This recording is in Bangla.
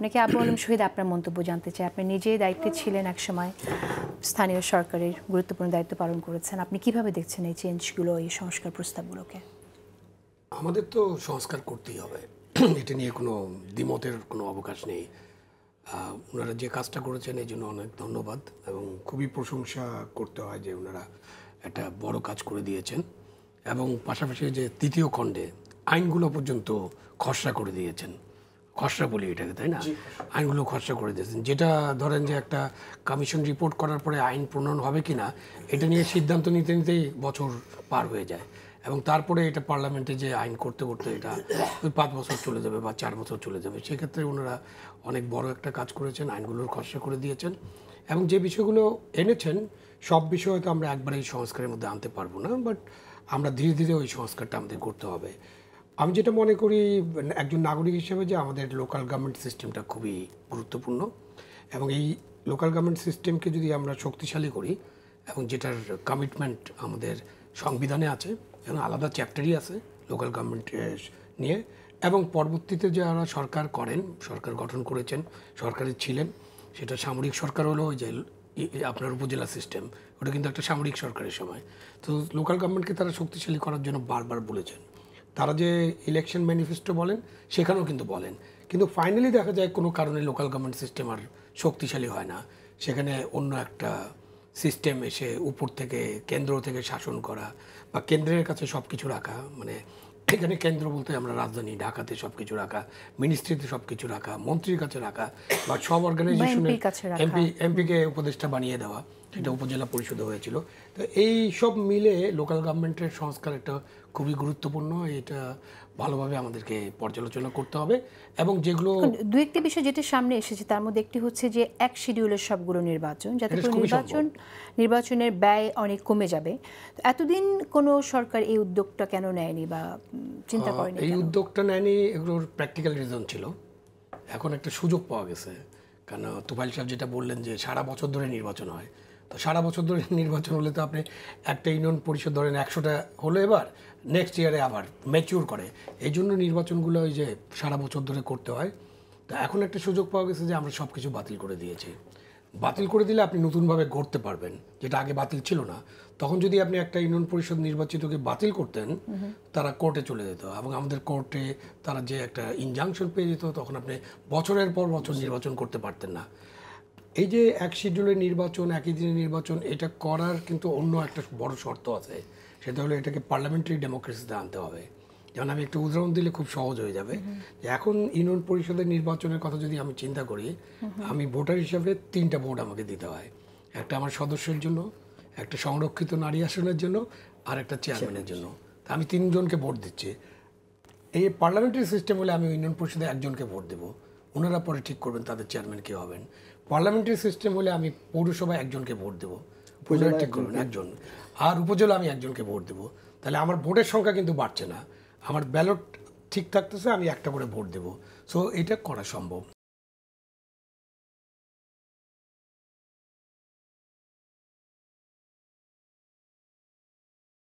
আপনাকে আবু আলম শহীদ আপনার মন্তব্য জানতে চাই। আপনি নিজেই দায়িত্বে ছিলেন একসময়, স্থানীয় সরকারের গুরুত্বপূর্ণ দায়িত্ব পালন করেছেন। আপনি কিভাবে দেখছেন এই চেঞ্জগুলো, এই সংস্কার প্রস্তাবগুলোকে? আমাদের তো সংস্কার করতেই হবে, এটা নিয়ে কোনো দ্বিমতের কোনো অবকাশ নেই। ওনারা যে কাজটা করেছেন এই জন্য অনেক ধন্যবাদ এবং খুবই প্রশংসা করতে হয় যে ওনারা একটা বড় কাজ করে দিয়েছেন। এবং পাশাপাশি যে তৃতীয় খণ্ডে আইনগুলো পর্যন্ত খসড়া করে দিয়েছেন, খসড়া বলি এটাকে, তাই না? আইনগুলো খসড়া করে দিয়েছেন, যেটা ধরেন যে একটা কমিশন রিপোর্ট করার পরে আইন প্রণয়ন হবে কি না এটা নিয়ে সিদ্ধান্ত নিতে নিতেই বছর পার হয়ে যায় এবং তারপরে এটা পার্লামেন্টে যে আইন করতে করতে এটা ওই 5 বছর চলে যাবে বা 4 বছর চলে যাবে। সেক্ষেত্রে ওনারা অনেক বড় একটা কাজ করেছেন, আইনগুলোর খসড়া করে দিয়েছেন এবং যে বিষয়গুলো এনেছেন সব বিষয় তো আমরা একবারে এই সংস্কারের মধ্যে আনতে পারবো না, বাট আমরা ধীরে ধীরে ওই সংস্কারটা আমাদের করতে হবে। আমি যেটা মনে করি একজন নাগরিক হিসেবে যে আমাদের লোকাল গভর্নমেন্ট সিস্টেমটা খুবই গুরুত্বপূর্ণ এবং এই লোকাল গভর্নমেন্ট সিস্টেমকে যদি আমরা শক্তিশালী করি এবং যেটার কমিটমেন্ট আমাদের সংবিধানে আছে এবং আলাদা চ্যাপ্টারই আছে লোকাল গভর্নমেন্ট নিয়ে, এবং পরবর্তীতে যারা সরকার করেন, সরকার গঠন করেছেন, সরকারে ছিলেন, সেটা সামরিক সরকার হলো ওই যে আপনার উপজেলা সিস্টেম, ওটা কিন্তু একটা সামরিক সরকারের সময়। তো লোকাল গভর্নমেন্টকে তারা শক্তিশালী করার জন্য বারবার বলেছেন। তারা যে ইলেকশন ম্যানিফেস্টো বলেন সেখানেও কিন্তু বলেন, কিন্তু ফাইনালি দেখা যায় কোনো কারণে লোকাল গভর্নমেন্ট সিস্টেম আর শক্তিশালী হয় না। সেখানে অন্য একটা সিস্টেম এসে উপর থেকে, কেন্দ্র থেকে শাসন করা বা কেন্দ্রের কাছে সব কিছু রাখা, মানে এখানে কেন্দ্র বলতে আমরা রাজধানী ঢাকাতে সব কিছু রাখা, মিনিস্ট্রিতে সব কিছু রাখা, মন্ত্রীর কাছে রাখা বা সব অর্গানাইজেশনের এমপিকে উপদেষ্টা বানিয়ে দেওয়া, সেটা উপজেলা পরিষদে হয়েছিল। তো এই সব মিলে লোকাল গভর্নমেন্টের সংস্কার একটা খুবই গুরুত্বপূর্ণ, এটা ভালোভাবে আমাদেরকে পর্যালোচনা করতে হবে। এবং যেগুলো দু একটি বিষয় যেটা সামনে এসেছে তার মধ্যে একটি হচ্ছে যে এক শিডিউলের সবগুলো নির্বাচন, যাতে করে নির্বাচনের ব্যয় অনেক কমে যাবে। এতদিন কোনো সরকার এই উদ্যোগটা কেন নেয়নি বা চিন্তা করেনি? এই উদ্যোগটা নেয়নি, এগুলোর প্র্যাকটিক্যাল রিজন ছিল। এখন একটা সুযোগ পাওয়া গেছে, কারণ তোফাইল সাহেব যেটা বললেন যে সারা বছর ধরে নির্বাচন হয়, তো সারা বছর ধরে নির্বাচন হলে তো আপনি একটা ইউনিয়ন পরিষদ ধরেন 100টা হলো, এবার নেক্সট ইয়ারে আবার ম্যাচিউর করে, এই জন্য নির্বাচনগুলো ওই যে সারা বছর ধরে করতে হয়। তো এখন একটা সুযোগ পাওয়া গেছে যে আমরা সব কিছু বাতিল করে দিয়েছি। বাতিল করে দিলে আপনি নতুনভাবে গড়তে পারবেন, যেটা আগে বাতিল ছিল না। তখন যদি আপনি একটা ইউনিয়ন পরিষদ নির্বাচিতকে বাতিল করতেন, তারা কোর্টে চলে যেত এবং আমাদের কোর্টে তারা যে একটা ইনজাংশন পেয়ে যেত, তখন আপনি বছরের পর বছর নির্বাচন করতে পারতেন না। এই যে এক শিডিউলের নির্বাচন, একই দিনে নির্বাচন, এটা করার কিন্তু অন্য একটা বড় শর্ত আছে, সেটা হলো এটাকে পার্লামেন্টারি ডেমোক্রেসিতে আনতে হবে। যেমন আমি একটা উদাহরণ দিলে খুব সহজ হয়ে যাবে, যে এখন ইউনিয়ন পরিষদের নির্বাচনের কথা যদি আমি চিন্তা করি, আমি ভোটার হিসাবে 3টা ভোট আমাকে দিতে হয়। একটা আমার সদস্যের জন্য, একটা সংরক্ষিত নারী আসনের জন্য, আর একটা চেয়ারম্যানের জন্য। তা আমি 3 জনকে ভোট দিচ্ছি। এই পার্লামেন্টারি সিস্টেম হলে আমি ইউনিয়ন পরিষদে একজনকে ভোট দেবো, ওনারা পরে ঠিক করবেন তাদের চেয়ারম্যান কে হবেন। পার্লামেন্টারি সিস্টেম হলে আমি পৌরসভায় একজনকে ভোট দেবো, উপজেলা ঠিক করবেন একজন, আর উপজেলা আমি একজনকে ভোট দেবো। তাহলে আমার ভোটের সংখ্যা কিন্তু বাড়ছে না, আমার ব্যালট ঠিক থাকতেছে, আমি একটা করে ভোট দেবো। সো এটা করা সম্ভব।